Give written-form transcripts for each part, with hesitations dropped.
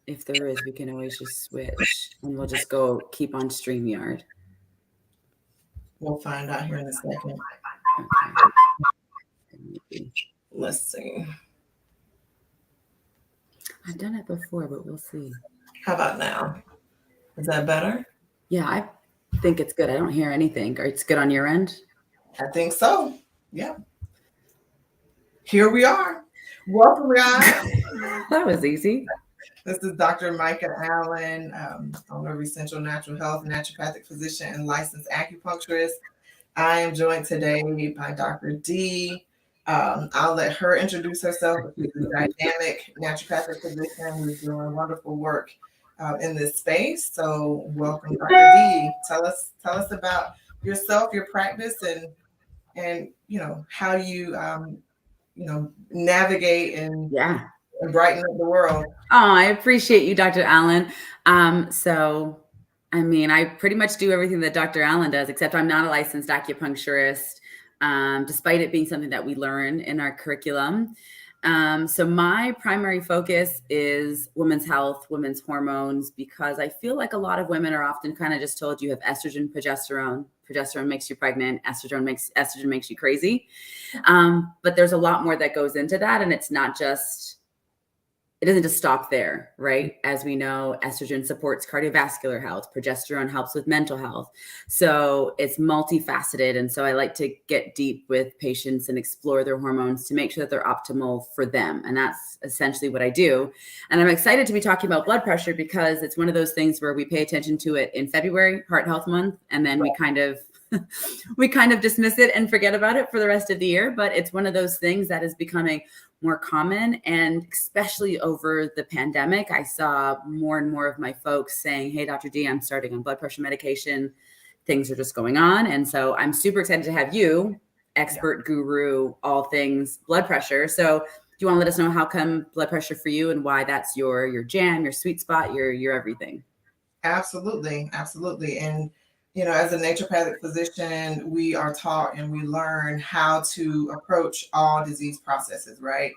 if there is, we can always just switch and we'll just keep on StreamYard. We'll find out here in a second. Okay. Let's see. I've done it before, but we'll see. How about now? Is that better? Yeah, I think it's good. I don't hear anything. It's good on your end? I think so. Yeah. Here we are. Welcome, guys. That was easy. This is Dr. Micah Allen, owner of Essential Natural Health, naturopathic physician, and licensed acupuncturist. I am joined today by Dr. D. I'll let her introduce herself. She's a dynamic naturopathic physician who's doing wonderful work in this space. So welcome, Dr. D. Tell us about yourself, your practice, and how you navigate and brighten up the world. Oh, I appreciate you, Dr. Allen. So, I mean, I pretty much do everything that Dr. Allen does, except I'm not a licensed acupuncturist, despite it being something that we learn in our curriculum. So my primary focus is women's health, women's hormones, because I feel like a lot of women are often kind of just told you have estrogen, progesterone. Progesterone makes you pregnant. Estrogen makes you crazy. But there's a lot more that goes into that. And it doesn't just stop there, right? As we know, estrogen supports cardiovascular health. Progesterone helps with mental health. So it's multifaceted. And so I like to get deep with patients and explore their hormones to make sure that they're optimal for them. And that's essentially what I do. And I'm excited to be talking about blood pressure because it's one of those things where we pay attention to it in February, Heart Health Month, and then we kind of dismiss it and forget about it for the rest of the year. But it's one of those things that is becoming more common. And especially over the pandemic, I saw more and more of my folks saying, hey, Dr. D, I'm starting on blood pressure medication. Things are just going on. And so I'm super excited to have you, expert guru, all things blood pressure. So do you want to let us know how come blood pressure for you and why that's your jam, your sweet spot, your everything? Absolutely. And as a naturopathic physician, we are taught and we learn how to approach all disease processes, right?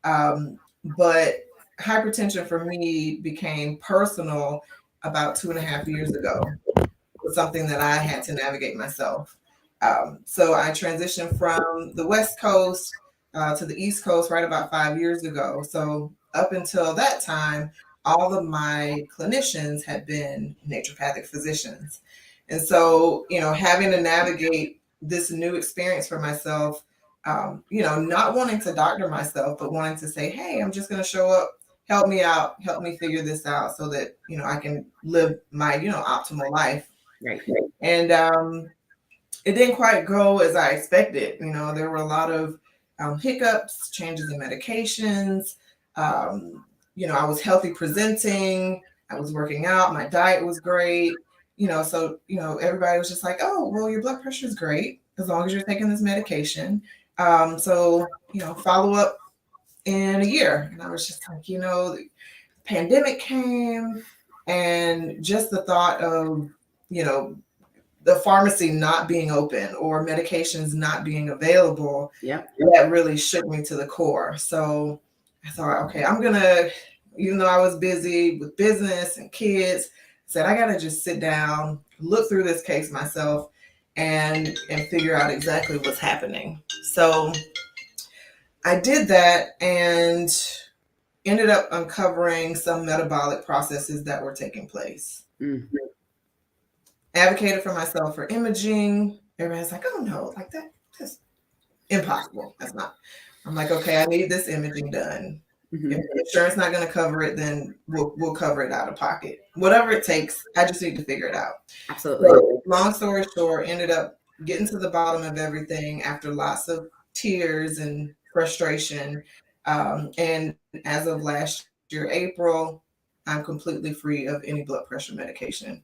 But hypertension for me became personal about 2.5 years ago. It was something that I had to navigate myself. So I transitioned from the West Coast to the East Coast right about 5 years ago. So up until that time, all of my clinicians had been naturopathic physicians. And so, having to navigate this new experience for myself, not wanting to doctor myself, but wanting to say, hey, I'm just going to show up, help me out, help me figure this out so that, I can live my, optimal life. Right. And it didn't quite go as I expected. There were a lot of hiccups, changes in medications. I was healthy presenting. I was working out. My diet was great. So everybody was just like, oh, well, your blood pressure is great as long as you're taking this medication. So follow up in a year. And I was just like, the pandemic came and just the thought of, the pharmacy not being open or medications not being available, that really shook me to the core. So I thought, okay, I'm going to, even though I was busy with business and kids, said, I got to just sit down, look through this case myself and figure out exactly what's happening. So I did that and ended up uncovering some metabolic processes that were taking place. Mm-hmm. Advocated for myself for imaging. Everybody's like, oh no, like that's impossible. That's not. I'm like, okay, I need this imaging done. Mm-hmm. If the insurance not going to cover it, then we'll cover it out of pocket. Whatever it takes, I just need to figure it out. Absolutely. So, long story short, ended up getting to the bottom of everything after lots of tears and frustration. And as of last year, April, I'm completely free of any blood pressure medication.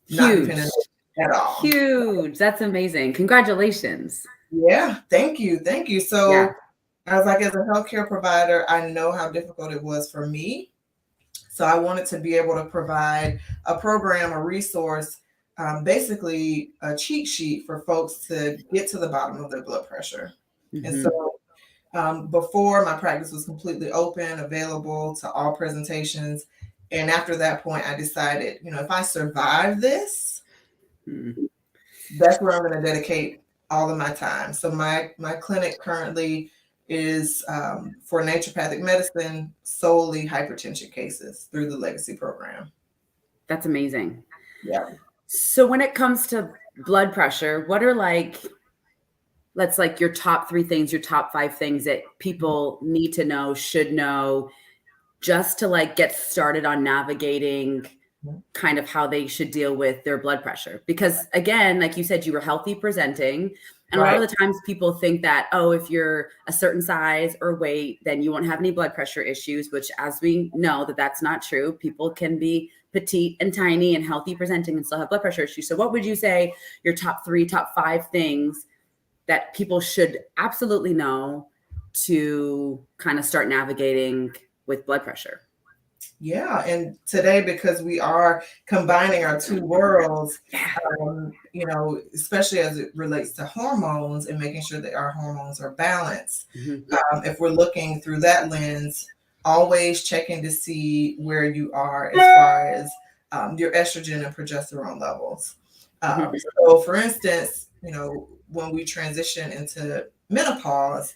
Not dependent at all. Huge. That's amazing. Congratulations. Yeah. Thank you. So I was like, as a healthcare provider, I know how difficult it was for me. So I wanted to be able to provide a program, a resource, basically a cheat sheet for folks to get to the bottom of their blood pressure. Mm-hmm. And so before, my practice was completely open, available to all presentations. And after that point, I decided, if I survive this, that's where I'm going to dedicate all of my time. So my clinic currently is for naturopathic medicine, solely hypertension cases through the Legacy program. That's amazing. Yeah. So when it comes to blood pressure, what are your top 3 things, your top 5 things that people need to know, should know, just to get started on navigating kind of how they should deal with their blood pressure? Because again, like you said, you were healthy presenting. And a lot of the times people think that, oh, if you're a certain size or weight, then you won't have any blood pressure issues, which, as we know, that's not true. People can be petite and tiny and healthy presenting and still have blood pressure issues. So what would you say your top 3, top 5 things that people should absolutely know to kind of start navigating with blood pressure? Yeah, and today, because we are combining our two worlds, especially as it relates to hormones and making sure that our hormones are balanced. If we're looking through that lens, always checking to see where you are as far as your estrogen and progesterone levels. So, for instance, when we transition into menopause,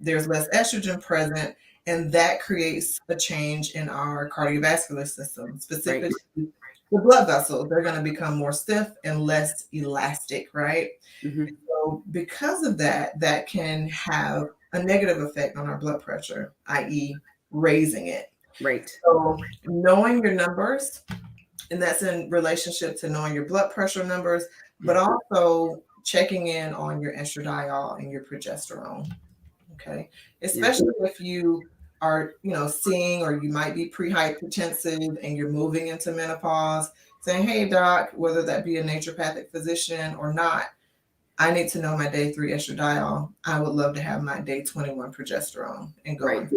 there's less estrogen present, and that creates a change in our cardiovascular system, specifically the blood vessels. They're going to become more stiff and less elastic, right? So because of that, that can have a negative effect on our blood pressure, i.e. raising it. Right. So knowing your numbers, and that's in relationship to knowing your blood pressure numbers, but also checking in on your estradiol and your progesterone. Okay. Especially if you are, seeing, or you might be pre-hypertensive and you're moving into menopause, saying, hey, doc, whether that be a naturopathic physician or not, I need to know my day 3 estradiol. I would love to have my day 21 progesterone and going.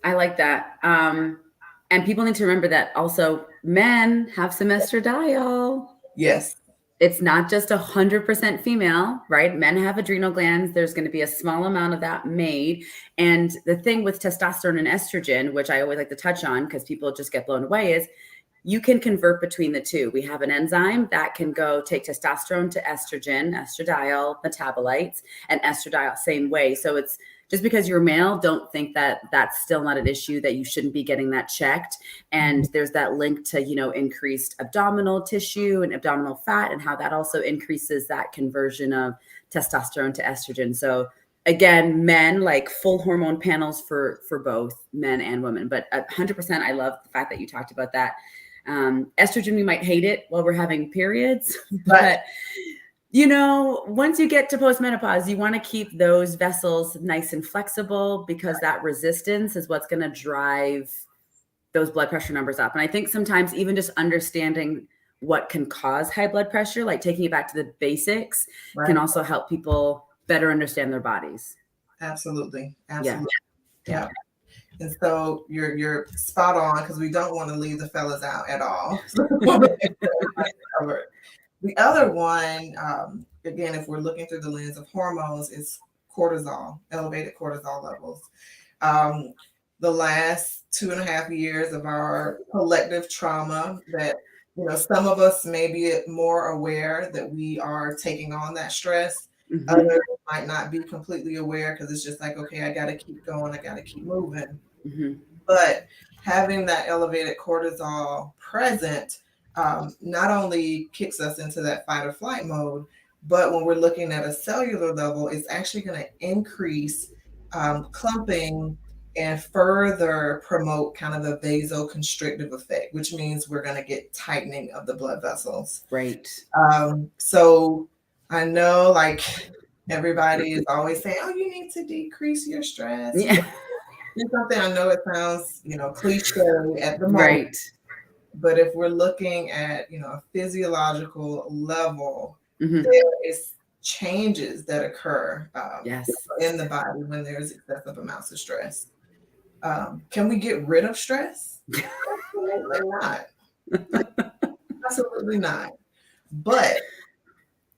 I like that. And people need to remember that also men have some estradiol. Yes. It's not just 100% female, right? Men have adrenal glands. There's going to be a small amount of that made. And the thing with testosterone and estrogen, which I always like to touch on because people just get blown away, is you can convert between the two. We have an enzyme that can go take testosterone to estrogen, estradiol metabolites, and estradiol same way. So it's just because you're male, don't think that that's still not an issue, that you shouldn't be getting that checked. And there's that link to, increased abdominal tissue and abdominal fat, and how that also increases that conversion of testosterone to estrogen. So again, men, like full hormone panels for both men and women. But 100%, I love the fact that you talked about that. Estrogen, we might hate it while we're having periods, but once you get to postmenopause, you want to keep those vessels nice and flexible, because that resistance is what's going to drive those blood pressure numbers up. And I think sometimes even just understanding what can cause high blood pressure, like taking it back to the basics, can also help people better understand their bodies. Absolutely. Yeah. And so you're spot on, because we don't want to leave the fellas out at all. The other one, again, if we're looking through the lens of hormones, is cortisol, elevated cortisol levels. The last 2.5 years of our collective trauma, that some of us may be more aware that we are taking on that stress. Others might not be completely aware, because it's just like, okay, I got to keep going, I got to keep moving. But having that elevated cortisol present not only kicks us into that fight or flight mode, but when we're looking at a cellular level, it's actually going to increase clumping and further promote kind of a vasoconstrictive effect, which means we're going to get tightening of the blood vessels. Right. So I know, like, everybody is always saying, oh, you need to decrease your stress. Yeah. Do something. I know it sounds, cliche at the moment. Right. But if we're looking at, a physiological level, there is changes that occur in the body when there's excessive amounts of stress. Can we get rid of stress? Absolutely not. Absolutely not. But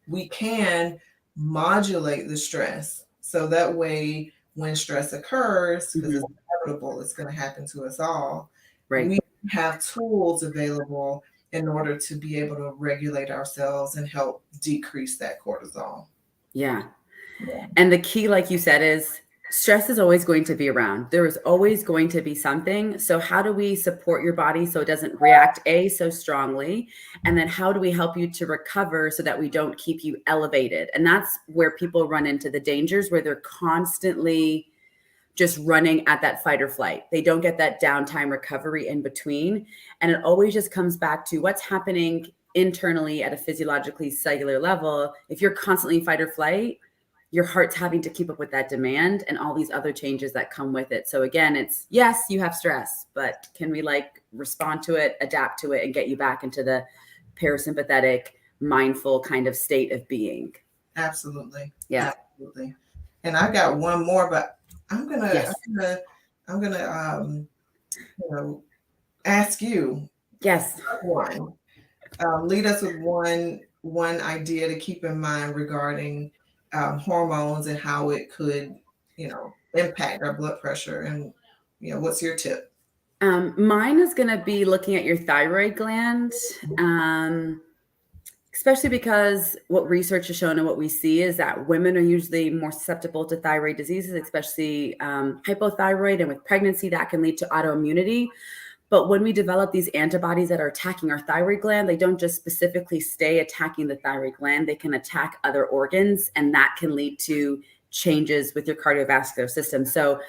we can modulate the stress, so that way, when stress occurs, because it's Mhm. inevitable, it's going to happen to us all, Right. we have tools available in order to be able to regulate ourselves and help decrease that cortisol. Yeah. Yeah. And the key, like you said, is stress is always going to be around. There is always going to be something. So, how do we support your body so it doesn't react so strongly? And then, how do we help you to recover so that we don't keep you elevated? And that's where people run into the dangers where they're constantly just running at that fight or flight. They don't get that downtime recovery in between. And it always just comes back to what's happening internally at a physiologically cellular level. If you're constantly fight or flight, your heart's having to keep up with that demand and all these other changes that come with it. So again, it's yes, you have stress, but can we like respond to it, adapt to it, and get you back into the parasympathetic, mindful kind of state of being? Absolutely. Yeah. Absolutely. And I got one more, but I'm gonna Yes. I'm gonna ask you Yes. one. Lead us with one idea to keep in mind regarding hormones and how it could, impact our blood pressure. And what's your tip? Mine is going to be looking at your thyroid gland, especially because what research has shown and what we see is that women are usually more susceptible to thyroid diseases, especially hypothyroid. And with pregnancy, that can lead to autoimmunity. But when we develop these antibodies that are attacking our thyroid gland, they don't just specifically stay attacking the thyroid gland, they can attack other organs, and that can lead to changes with your cardiovascular system. So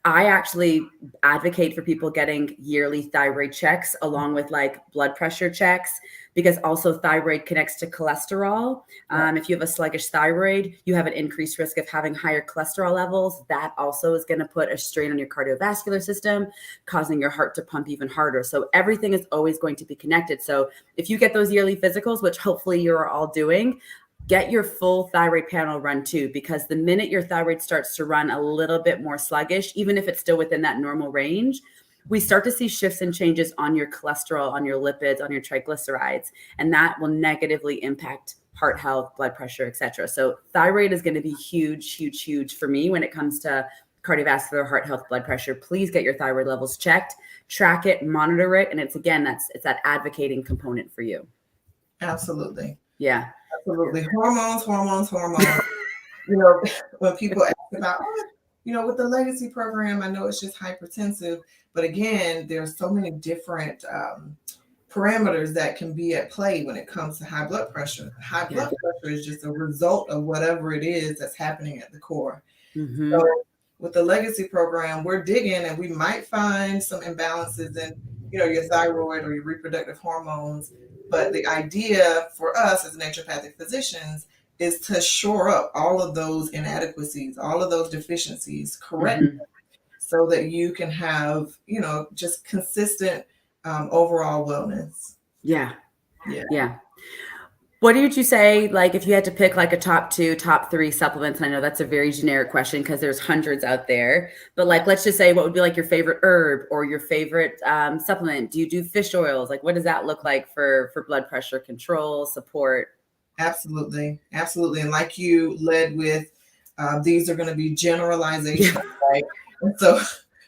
I actually advocate for people getting yearly thyroid checks along with like blood pressure checks, because also thyroid connects to cholesterol. If you have a sluggish thyroid, you have an increased risk of having higher cholesterol levels. That also is going to put a strain on your cardiovascular system, causing your heart to pump even harder. So everything is always going to be connected. So if you get those yearly physicals, which hopefully you're all doing, get your full thyroid panel run too, because the minute your thyroid starts to run a little bit more sluggish, even if it's still within that normal range, we start to see shifts and changes on your cholesterol, on your lipids, on your triglycerides, and that will negatively impact heart health, blood pressure, etc. So thyroid is going to be huge, huge, huge for me when it comes to cardiovascular, heart health, blood pressure. Please get your thyroid levels checked, track it, monitor it, and it's that advocating component for you. Absolutely. Yeah. Absolutely. Hormones. When people ask about, with the legacy program, I know it's just hypertensive, but again, there's so many different parameters that can be at play when it comes to high blood pressure. High blood pressure is just a result of whatever it is that's happening at the core. Mm-hmm. So with the legacy program, we're digging and we might find some imbalances in, your thyroid or your reproductive hormones. But the idea for us as naturopathic physicians is to shore up all of those inadequacies, all of those deficiencies, correct, so that you can have, just consistent overall wellness. Yeah. What would you say, like, if you had to pick like a top 2, top 3 supplements? And I know that's a very generic question because there's hundreds out there, but like, let's just say what would be like your favorite herb or your favorite supplement? Do you do fish oils? Like, what does that look like for blood pressure control, support? Absolutely. Absolutely. And like you led with, these are going to be generalizations, right? And so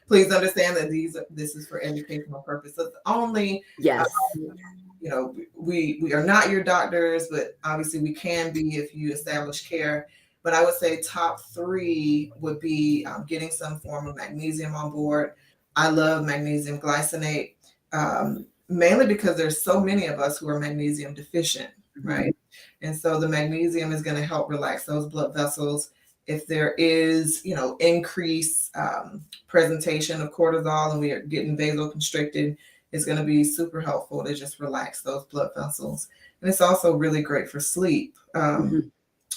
please understand that this is for educational purposes only. Yes. We are not your doctors, but obviously we can be if you establish care. But I would say top 3 would be getting some form of magnesium on board. I love magnesium glycinate, mainly because there's so many of us who are magnesium deficient, right? And so the magnesium is going to help relax those blood vessels. If there is, increased presentation of cortisol and we are getting vasoconstricted, it's going to be super helpful to just relax those blood vessels. And it's also really great for sleep,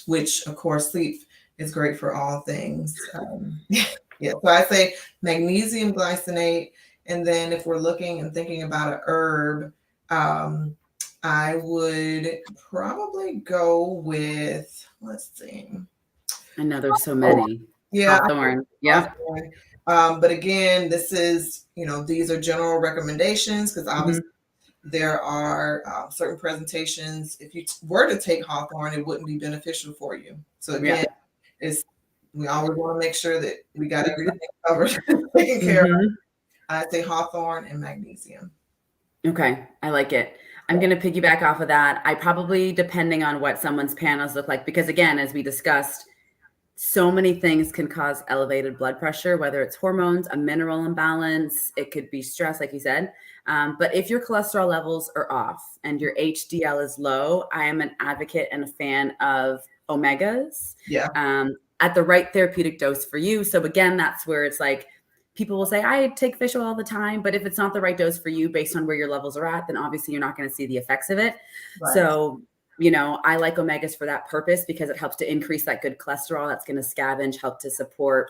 which, of course, sleep is great for all things. So I say magnesium glycinate. And then if we're looking and thinking about an herb, I would probably go with, let's see. I know there's so many. Hawthorn. Yeah. But again, this is, these are general recommendations because obviously there are certain presentations. If you were to take hawthorn, it wouldn't be beneficial for you. So again, it's We always want to make sure that we got everything covered, taken care of. I say hawthorn and magnesium. Okay, I like it. I'm going to piggyback off of that. I probably, depending on what someone's panels look like, because again, as we discussed, so many things can cause elevated blood pressure, whether it's hormones, a mineral imbalance, it could be stress, like you said. But if your cholesterol levels are off and your HDL is low, I am an advocate and a fan of omegas at the right therapeutic dose for you. So again, that's where it's like, people will say, I take fish oil all the time, but if it's not the right dose for you based on where your levels are at, then obviously you're not going to see the effects of it. Right. So, you know, I like omegas for that purpose because it helps to increase that good cholesterol. That's going to scavenge, help to support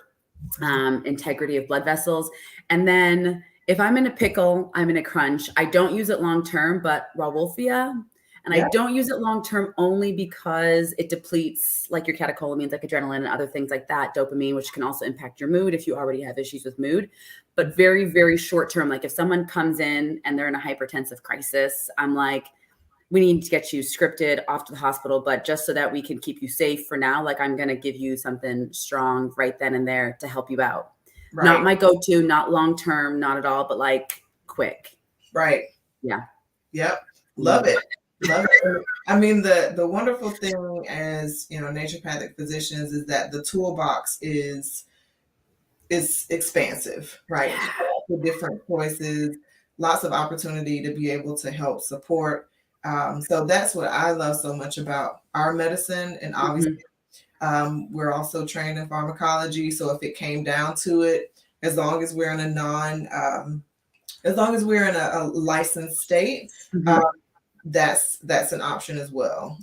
integrity of blood vessels. And then if I'm in a pickle, I'm in a crunch, I don't use it long-term, but Rauwolfia. And I don't use it long-term only because it depletes like your catecholamines, like adrenaline and other things like that, dopamine, which can also impact your mood if you already have issues with mood. But very, very short-term, like if someone comes in and they're in a hypertensive crisis, I'm like, we need to get you scripted off to the hospital, but just so that we can keep you safe for now, like I'm going to give you something strong right then and there to help you out. Right. Not my go-to, not long-term, not at all, but like quick. Right. Yeah. Yep. Love it. Love it. I mean, the wonderful thing as, you know, naturopathic physicians is that the toolbox is expansive, right? The different choices, lots of opportunity to be able to help support. So that's what I love so much about our medicine. And obviously, we're also trained in pharmacology. So if it came down to it, as long as we're in a licensed state, that's an option as well.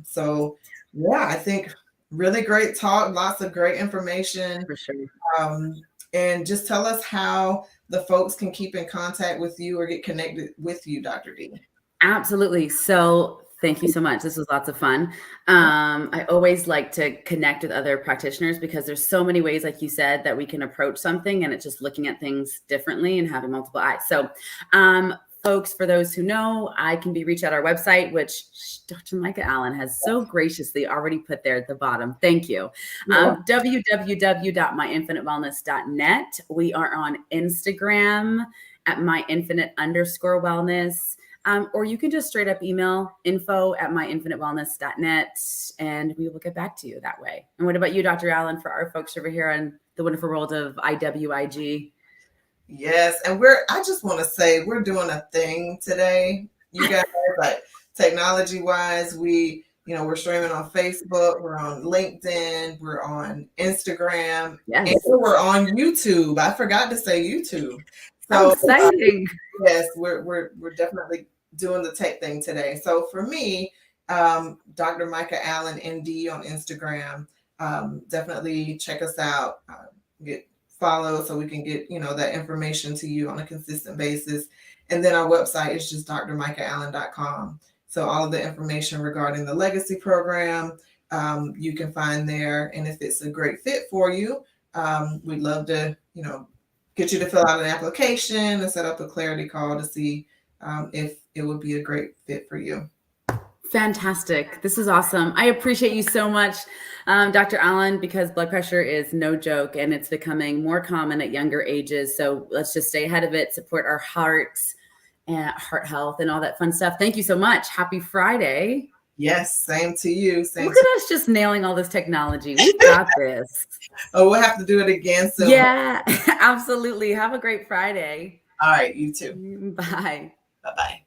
So yeah, I think really great talk, lots of great information. For sure. And just tell us how the folks can keep in contact with you or get connected with you, Dr. D. Absolutely. So thank you so much. This was lots of fun. I always like to connect with other practitioners because there's so many ways, like you said, that we can approach something, and it's just looking at things differently and having multiple eyes. So folks, for those who know, I can be reached at our website, which Dr. Micah Allen has so graciously already put there at the bottom. Thank you. www.myinfinitewellness.net. We are on Instagram at myinfinite_wellness. Or you can just straight up email info@myinfinitewellness.net and we will get back to you that way. And what about you, Dr. Allen, for our folks over here on the wonderful world of IWIG? Yes. And I just want to say we're doing a thing today. You guys, like technology wise, we're streaming on Facebook, we're on LinkedIn, we're on Instagram, and we're on YouTube. I forgot to say YouTube. So exciting. Yes, we're definitely doing the tech thing today. So for me, Dr. Micah Allen, ND on Instagram, definitely check us out, get follow so we can get, that information to you on a consistent basis. And then our website is just drmicahAllen.com. So all of the information regarding the legacy program, you can find there. And if it's a great fit for you, we'd love to, get you to fill out an application and set up a clarity call to see if it would be a great fit for you. Fantastic. This is awesome. I appreciate you so much, Dr. Allen, because blood pressure is no joke and it's becoming more common at younger ages. So let's just stay ahead of it, support our hearts and heart health and all that fun stuff. Thank you so much. Happy Friday. Yes, same to you. Look at us just nailing all this technology. We've got this. Oh, we'll have to do it again soon. Yeah, absolutely. Have a great Friday. All right, you too. Bye. Bye-bye.